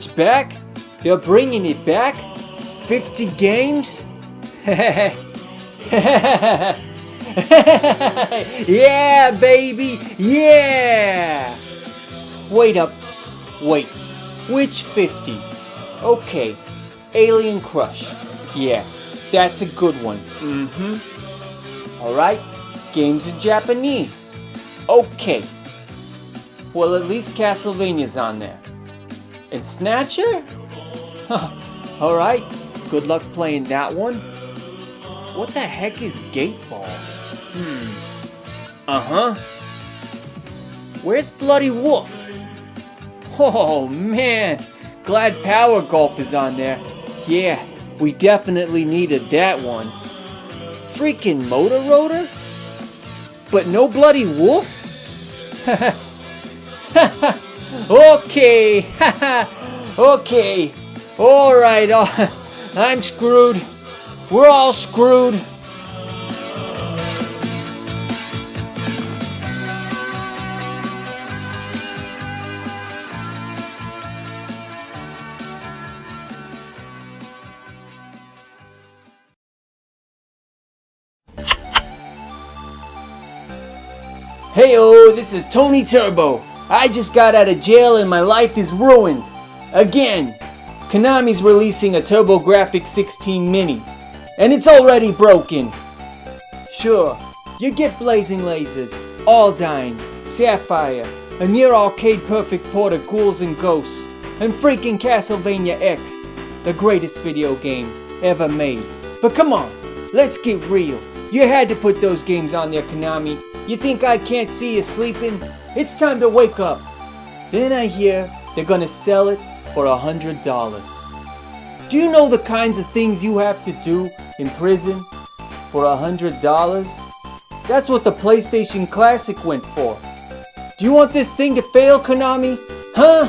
It's back? They're bringing it back? 50 games? Yeah, baby! Yeah! Wait, which 50? Okay, Alien Crush. Yeah, that's a good one. Alright, games in Japanese. Okay. Well, at least Castlevania's on there. And Snatcher? Alright, good luck playing that one. What the heck is Gate Ball? Where's Bloody Wolf? Oh man, glad Power Golf is on there. Yeah, we definitely needed that one. Freaking Motor Rotor? But no Bloody Wolf? Okay, okay, alright, I'm screwed. We're all screwed. Heyo, this is Tony Turbo. I just got out of jail and my life is ruined. Again. Konami's releasing a TurboGrafx-16 Mini. And it's already broken. Sure, you get blazing lasers, Aldines, Sapphire, a near arcade perfect port of Ghouls and Ghosts, and freaking Castlevania X, the greatest video game ever made. But come on, let's get real. You had to put those games on there, Konami. You think I can't see you sleeping? It's time to wake up. Then I hear they're gonna sell it for $100. Do you know the kinds of things you have to do in prison for $100? That's what the PlayStation Classic went for. Do you want this thing to fail, Konami? Huh?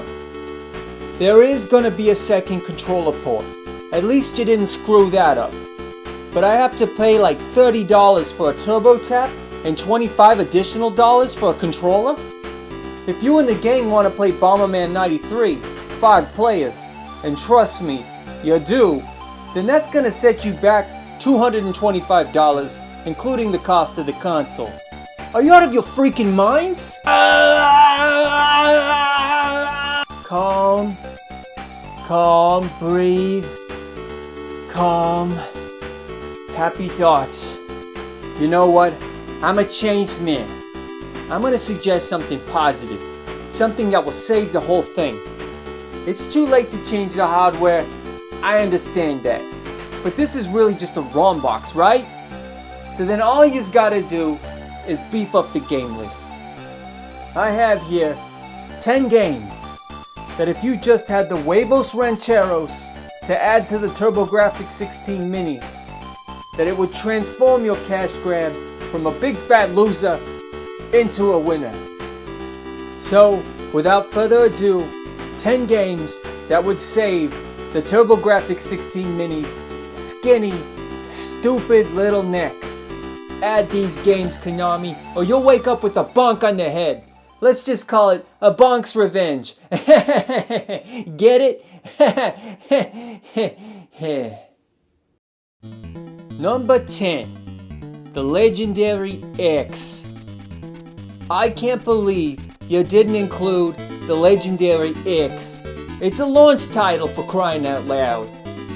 There is gonna be a second controller port. At least you didn't screw that up. But I have to pay like $30 for a turbo tap and $25 additional for a controller? If you and the gang want to play Bomberman 93, 5 players, and trust me, you do, then that's gonna set you back $225, including the cost of the console. Are you out of your freaking minds? Calm, breathe, calm, happy thoughts. You know what? I'm a changed man. I'm gonna suggest something positive, something that will save the whole thing. It's too late to change the hardware, I understand that. But this is really just a ROM box, right? So then all you gotta do is beef up the game list. I have here 10 games that if you just had the huevos rancheros to add to the TurboGrafx-16 Mini, that it would transform your cash grab from a big fat loser into a winner. So, without further ado, 10 games that would save the TurboGrafx-16 Mini's skinny, stupid little neck. Add these games, Konami, or you'll wake up with a bonk on the head. Let's just call it a bonk's revenge. Get it? Number 10. The Legendary X. I can't believe you didn't include the Legendary X. It's a launch title, for crying out loud.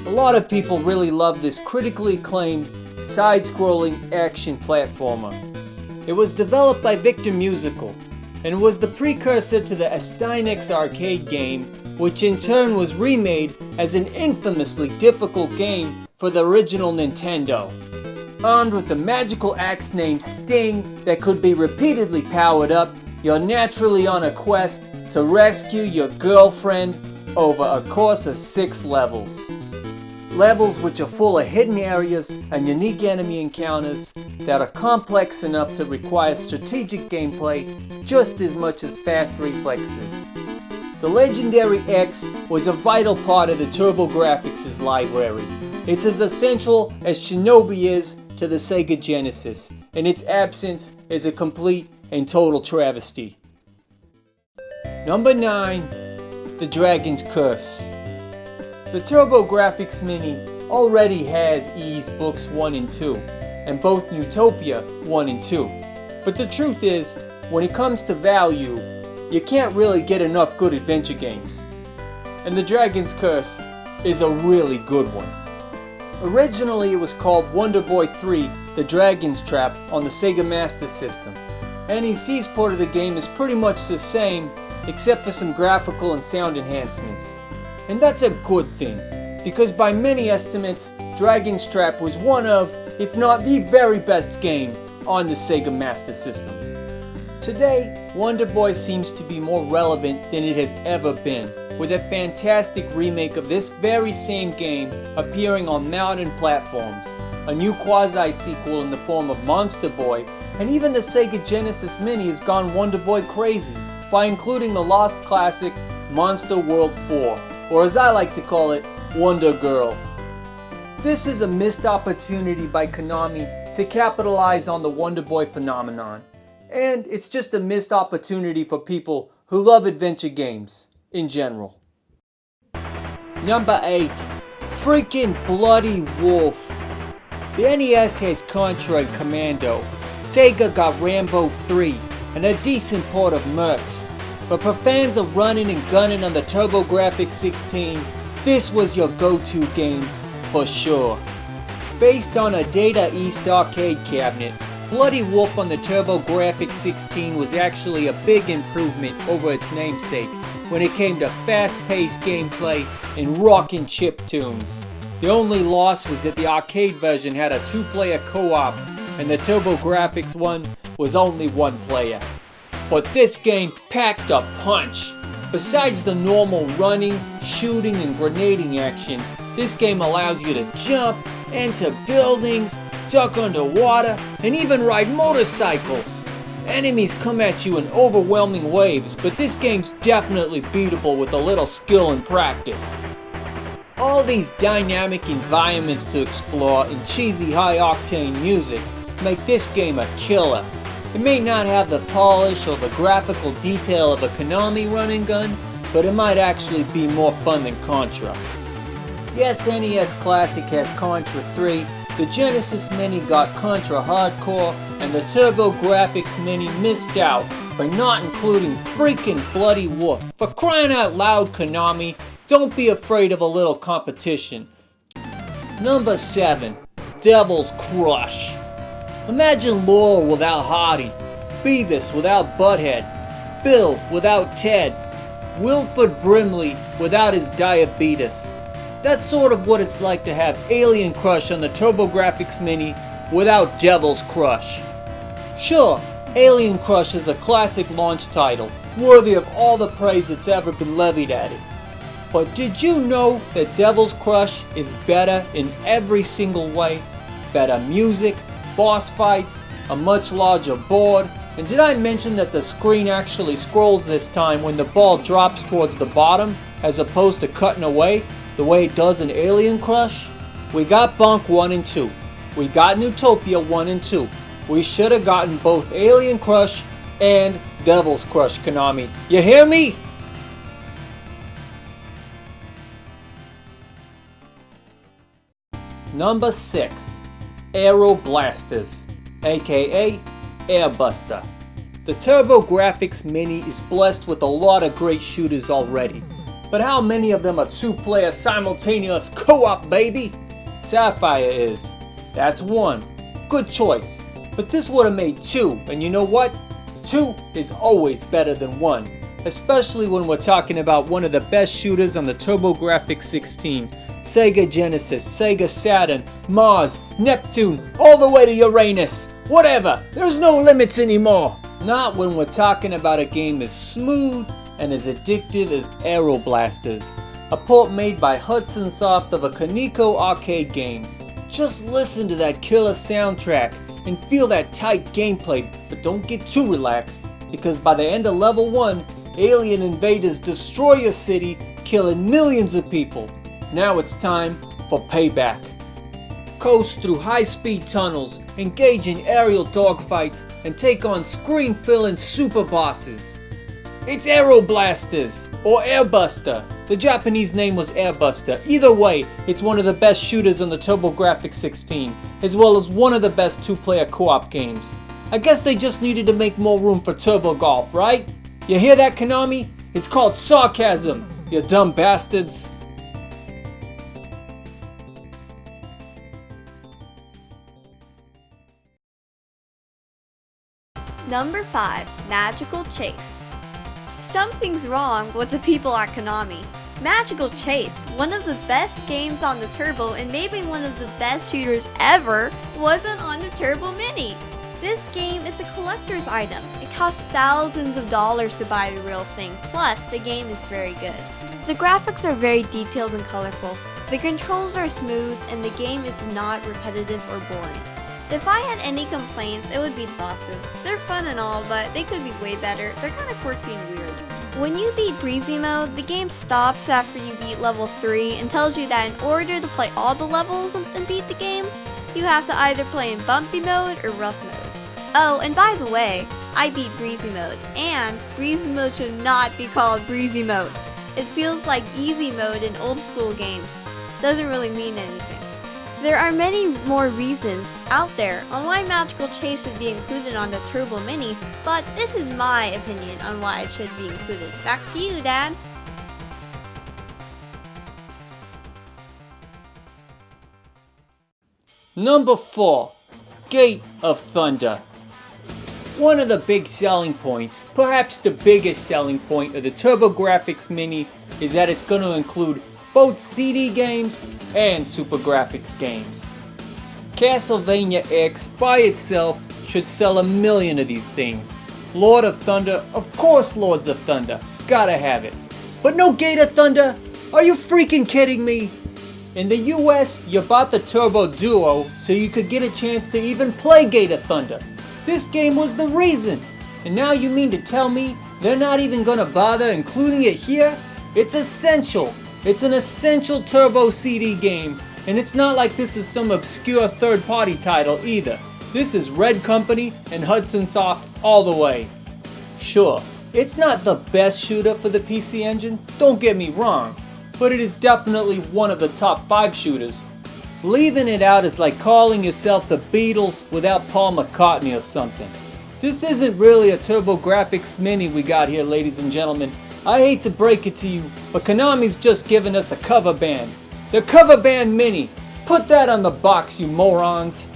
A lot of people really love this critically acclaimed side-scrolling action platformer. It was developed by Victor Musical and was the precursor to the Astynix arcade game, which in turn was remade as an infamously difficult game for the original Nintendo. Armed with a magical axe named Sting that could be repeatedly powered up, you're naturally on a quest to rescue your girlfriend over a course of 6 levels. Levels which are full of hidden areas and unique enemy encounters that are complex enough to require strategic gameplay just as much as fast reflexes. The Legendary X was a vital part of the TurboGrafx's library. It's as essential as Shinobi is to the Sega Genesis, and its absence is a complete and total travesty. Number 9. The Dragon's Curse. The TurboGrafx Mini already has Ys Books 1 and 2, and both Utopia 1 and 2. But the truth is, when it comes to value, you can't really get enough good adventure games. And The Dragon's Curse is a really good one. Originally it was called Wonder Boy 3 The Dragon's Trap on the Sega Master System. NEC's port of the game is pretty much the same, except for some graphical and sound enhancements. And that's a good thing, because by many estimates, Dragon's Trap was one of, if not the very best game on the Sega Master System. Today, Wonder Boy seems to be more relevant than it has ever been, with a fantastic remake of this very same game appearing on modern platforms, a new quasi-sequel in the form of Monster Boy, and even the Sega Genesis Mini has gone Wonder Boy crazy by including the lost classic Monster World 4, or as I like to call it, Wonder Girl. This is a missed opportunity by Konami to capitalize on the Wonder Boy phenomenon, and it's just a missed opportunity for people who love adventure games in general. Number 8. Freaking Bloody Wolf. The NES has Contra and Commando. Sega got Rambo 3 and a decent port of Mercs. But for fans of running and gunning on the TurboGrafx-16, this was your go-to game for sure. Based on a Data East arcade cabinet, Bloody Wolf on the TurboGrafx-16 was actually a big improvement over its namesake when it came to fast-paced gameplay and rockin' chiptunes. The only loss was that the arcade version had a 2-player co-op and the TurboGrafx one was only 1 player. But this game packed a punch. Besides the normal running, shooting, and grenading action, this game allows you to jump, enter buildings, duck underwater, and even ride motorcycles. Enemies come at you in overwhelming waves, but this game's definitely beatable with a little skill and practice. All these dynamic environments to explore and cheesy high-octane music make this game a killer. It may not have the polish or the graphical detail of a Konami run and gun, but it might actually be more fun than Contra. Yes, NES Classic has Contra 3, the Genesis Mini got Contra Hardcore, and the TurboGrafx Mini missed out by not including freaking Bloody Wolf. For crying out loud, Konami, don't be afraid of a little competition. Number 7. Devil's Crush. Imagine Laurel without Hardy, Beavis without Butthead, Bill without Ted, Wilford Brimley without his diabetes. That's sort of what it's like to have Alien Crush on the TurboGrafx Mini without Devil's Crush. Sure, Alien Crush is a classic launch title, worthy of all the praise that's ever been levied at it. But did you know that Devil's Crush is better in every single way? Better music, boss fights, a much larger board, and did I mention that the screen actually scrolls this time when the ball drops towards the bottom as opposed to cutting away the way it does in Alien Crush? We got Bonk 1 and 2. We got Utopia 1 and 2. We should have gotten both Alien Crush and Devil's Crush, Konami. You hear me? Number 6. Aero Blasters, aka Airbuster. The TurboGrafx Mini is blessed with a lot of great shooters already. But how many of them are 2-player simultaneous co-op, baby? Sapphire is. That's 1. Good choice. But this would have made 2, and you know what? 2 is always better than 1. Especially when we're talking about one of the best shooters on the TurboGrafx-16. Sega Genesis, Sega Saturn, Mars, Neptune, all the way to Uranus. Whatever, there's no limits anymore. Not when we're talking about a game as smooth and as addictive as Aero Blasters, a port made by Hudson Soft of a Coleco arcade game. Just listen to that killer soundtrack and feel that tight gameplay, but don't get too relaxed, because by the end of level 1, alien invaders destroy your city, killing millions of people. Now it's time for payback. Coast through high-speed tunnels, engage in aerial dogfights, and take on screen-filling super bosses. It's Aeroblasters, or Airbuster. The Japanese name was Airbuster. Either way, it's one of the best shooters on the TurboGrafx-16, as well as one of the best two-player co-op games. I guess they just needed to make more room for Turbo Golf, right? You hear that, Konami? It's called sarcasm, you dumb bastards. Number 5. Magical Chase. Something's wrong with the people at Konami. Magical Chase, one of the best games on the Turbo and maybe one of the best shooters ever, wasn't on the Turbo Mini. This game is a collector's item. It costs thousands of dollars to buy the real thing, plus the game is very good. The graphics are very detailed and colorful. The controls are smooth and the game is not repetitive or boring. If I had any complaints, it would be the bosses. They're fun and all, but they could be way better. They're kind of quirky and weird. When you beat Breezy Mode, the game stops after you beat level 3 and tells you that in order to play all the levels and beat the game, you have to either play in Bumpy Mode or Rough Mode. Oh, and by the way, I beat Breezy Mode, and Breezy Mode should not be called Breezy Mode. It feels like Easy Mode in old school games. Doesn't really mean anything. There are many more reasons out there on why Magical Chase should be included on the Turbo Mini, but this is my opinion on why it should be included. Back to you, Dad. Number 4. Gate of Thunder. One of the big selling points, perhaps the biggest selling point of the TurboGrafx Mini, is that it's going to include both CD games and Super Graphics games. Castlevania X by itself should sell 1 million of these things. Lord of Thunder, of course Lords of Thunder, gotta have it. But no Gate of Thunder? Are you freaking kidding me? In the US, you bought the Turbo Duo so you could get a chance to even play Gate of Thunder. This game was the reason. And now you mean to tell me they're not even gonna bother including it here? It's essential. It's an essential Turbo CD game, and it's not like this is some obscure third-party title either. This is Red Company and Hudson Soft all the way. Sure, it's not the best shooter for the PC Engine, don't get me wrong, but it is definitely one of the top 5 shooters. Leaving it out is like calling yourself the Beatles without Paul McCartney or something. This isn't really a TurboGrafx Mini we got here, ladies and gentlemen. I hate to break it to you, but Konami's just given us a cover band. The Cover Band Mini. Put that on the box, you morons.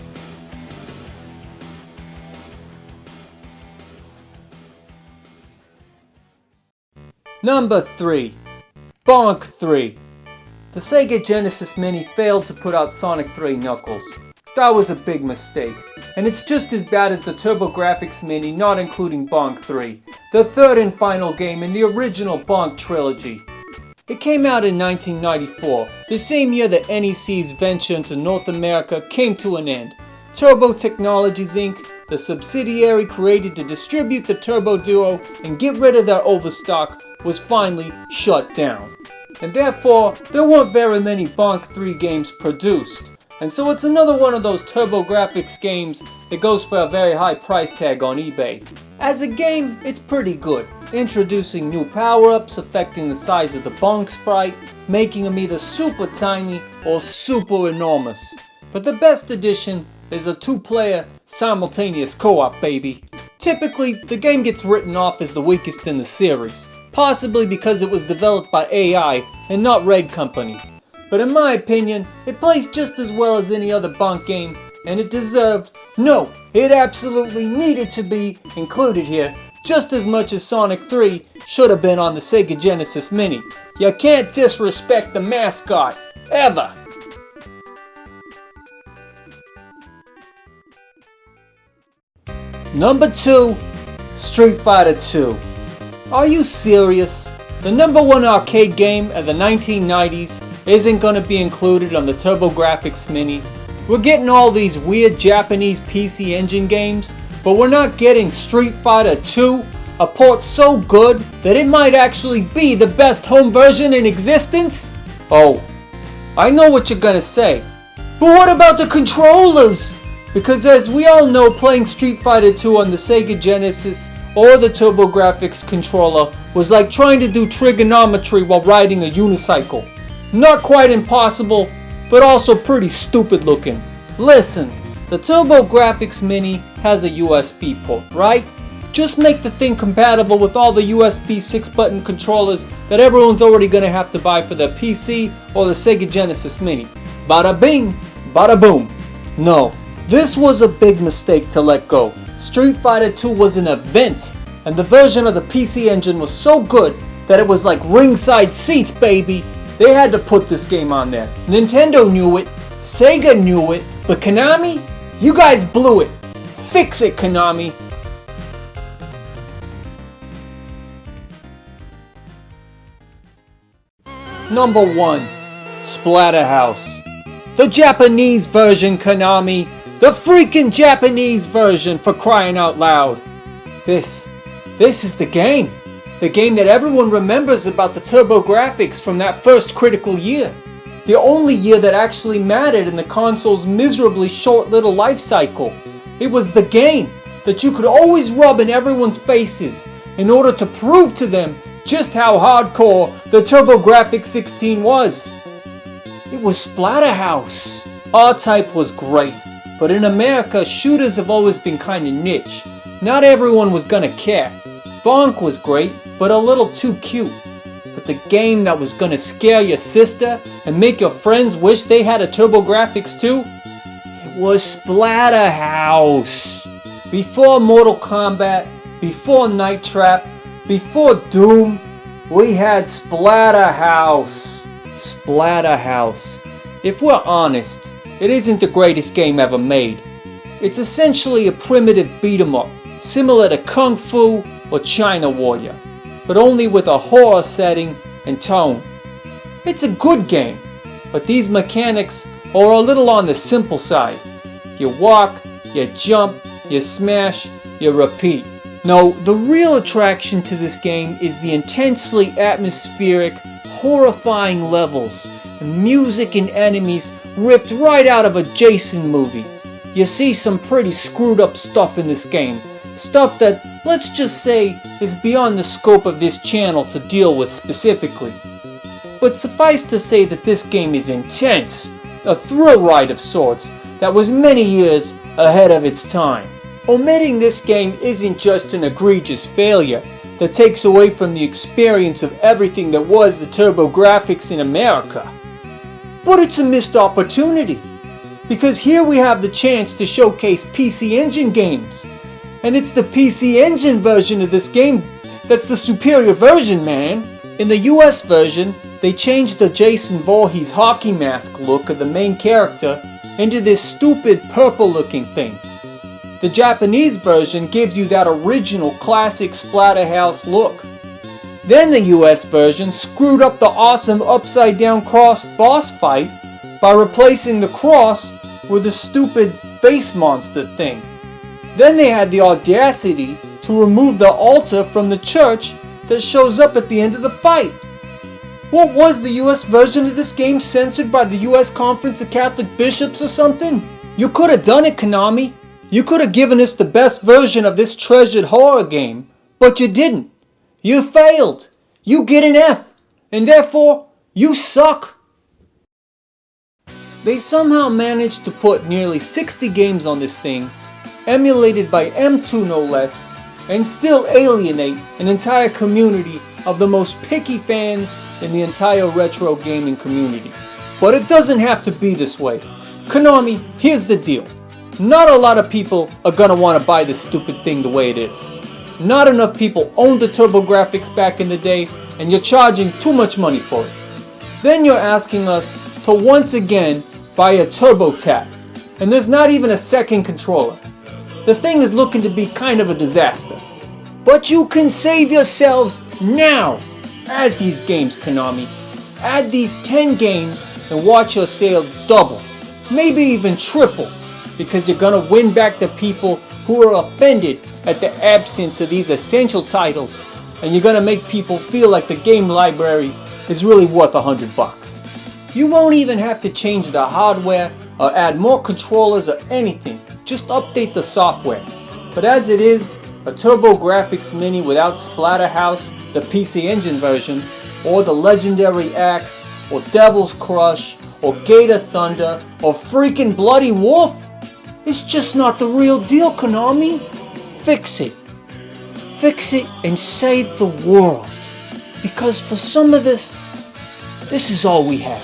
Number 3. Bonk III. The Sega Genesis Mini failed to put out Sonic 3 Knuckles. That was a big mistake, and it's just as bad as the TurboGrafx Mini not including Bonk III, the third and final game in the original Bonk trilogy. It came out in 1994, the same year that NEC's venture into North America came to an end. Turbo Technologies Inc., the subsidiary created to distribute the Turbo Duo and get rid of their overstock, was finally shut down. And therefore, there weren't very many Bonk III games produced. And so it's another one of those TurboGrafx games that goes for a very high price tag on eBay. As a game, it's pretty good, introducing new power-ups affecting the size of the Bonk sprite, making them either super tiny or super enormous. But the best addition is a 2-player simultaneous co-op, baby. Typically, the game gets written off as the weakest in the series, possibly because it was developed by AI and not Red Company. But in my opinion, it plays just as well as any other Bonk game, and it deserved, no, it absolutely needed to be included here, just as much as Sonic 3 should have been on the Sega Genesis Mini. You can't disrespect the mascot, ever! Number 2, Street Fighter 2. Are you serious? The number 1 arcade game of the 1990s isn't going to be included on the TurboGrafx Mini. We're getting all these weird Japanese PC Engine games, but we're not getting Street Fighter 2, a port so good that it might actually be the best home version in existence? Oh, I know what you're gonna say, but what about the controllers? Because as we all know, playing Street Fighter 2 on the Sega Genesis or the TurboGrafx controller was like trying to do trigonometry while riding a unicycle. Not quite impossible, but also pretty stupid looking. Listen, the TurboGrafx-Mini has a USB port, right? Just make the thing compatible with all the USB 6-button controllers that everyone's already gonna have to buy for their PC or the Sega Genesis Mini. Bada bing, bada boom. No, this was a big mistake to let go. Street Fighter 2 was an event, and the version of the PC Engine was so good that it was like ringside seats, baby. They had to put this game on there. Nintendo knew it, Sega knew it, but Konami, you guys blew it. Fix it, Konami. Number 1. Splatterhouse. The Japanese version, Konami. The freaking Japanese version, for crying out loud. This is the game. The game that everyone remembers about the TurboGrafx from that first critical year. The only year that actually mattered in the console's miserably short little life cycle. It was the game that you could always rub in everyone's faces in order to prove to them just how hardcore the TurboGrafx-16 was. It was Splatterhouse. R-Type was great, but in America, shooters have always been kinda niche. Not everyone was gonna care. Bonk was great, but a little too cute. But the game that was gonna scare your sister and make your friends wish they had a TurboGrafx too? It was Splatterhouse. Before Mortal Kombat, before Night Trap, before Doom, we had Splatterhouse. Splatterhouse. If we're honest, it isn't the greatest game ever made. It's essentially a primitive beat-em-up, similar to Kung Fu or China Warrior, but only with a horror setting and tone. It's a good game, but these mechanics are a little on the simple side. You walk, you jump, you smash, you repeat. No, the real attraction to this game is the intensely atmospheric, horrifying levels, and music and enemies ripped right out of a Jason movie. You see some pretty screwed up stuff in this game. Stuff that, let's just say, is beyond the scope of this channel to deal with specifically. But suffice to say that this game is intense, a thrill ride of sorts that was many years ahead of its time. Omitting this game isn't just an egregious failure that takes away from the experience of everything that was the TurboGrafx in America. But it's a missed opportunity, because here we have the chance to showcase PC Engine games. And it's the PC Engine version of this game that's the superior version, man. In the US version, they changed the Jason Voorhees hockey mask look of the main character into this stupid purple looking thing. The Japanese version gives you that original classic Splatterhouse look. Then the US version screwed up the awesome upside down cross boss fight by replacing the cross with a stupid face monster thing. Then they had the audacity to remove the altar from the church that shows up at the end of the fight. What was the US version of this game, censored by the US Conference of Catholic Bishops or something? You could have done it, Konami. You could have given us the best version of this treasured horror game, but you didn't. You failed. You get an F, and therefore, you suck. They somehow managed to put nearly 60 games on this thing, emulated by M2 no less, and still alienate an entire community of the most picky fans in the entire retro gaming community. But it doesn't have to be this way. Konami, here's the deal. Not a lot of people are gonna want to buy this stupid thing the way it is. Not enough people owned the TurboGrafx back in the day, and you're charging too much money for it. Then you're asking us to once again buy a TurboTap, and there's not even a second controller. The thing is looking to be kind of a disaster. But you can save yourselves now! Add these games, Konami. Add these 10 games and watch your sales double, maybe even triple, because you're gonna win back the people who are offended at the absence of these essential titles, and you're gonna make people feel like the game library is really worth $100. You won't even have to change the hardware or add more controllers or anything, just update the software. But as it is, a TurboGrafx-Mini without Splatterhouse, the PC Engine version, or the legendary Axe, or Devil's Crush, or Gator Thunder, or freaking Bloody Wolf? It's just not the real deal, Konami. Fix it. Fix it and save the world. Because for some of this is all we have.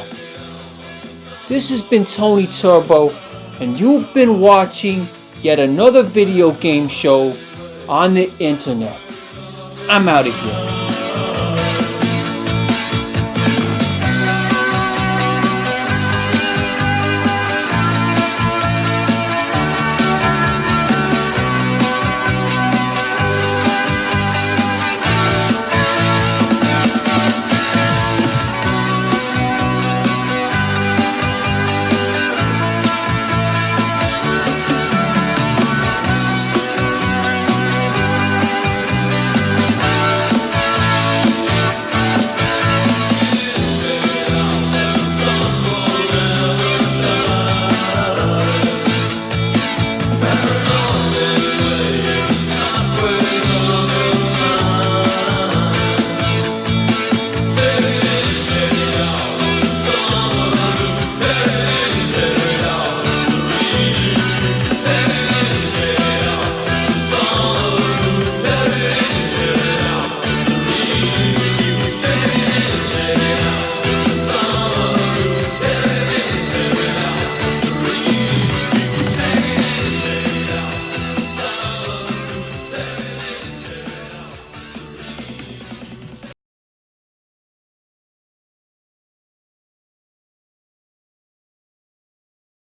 This has been Tony Turbo, and you've been watching yet another video game show on the internet. I'm out of here.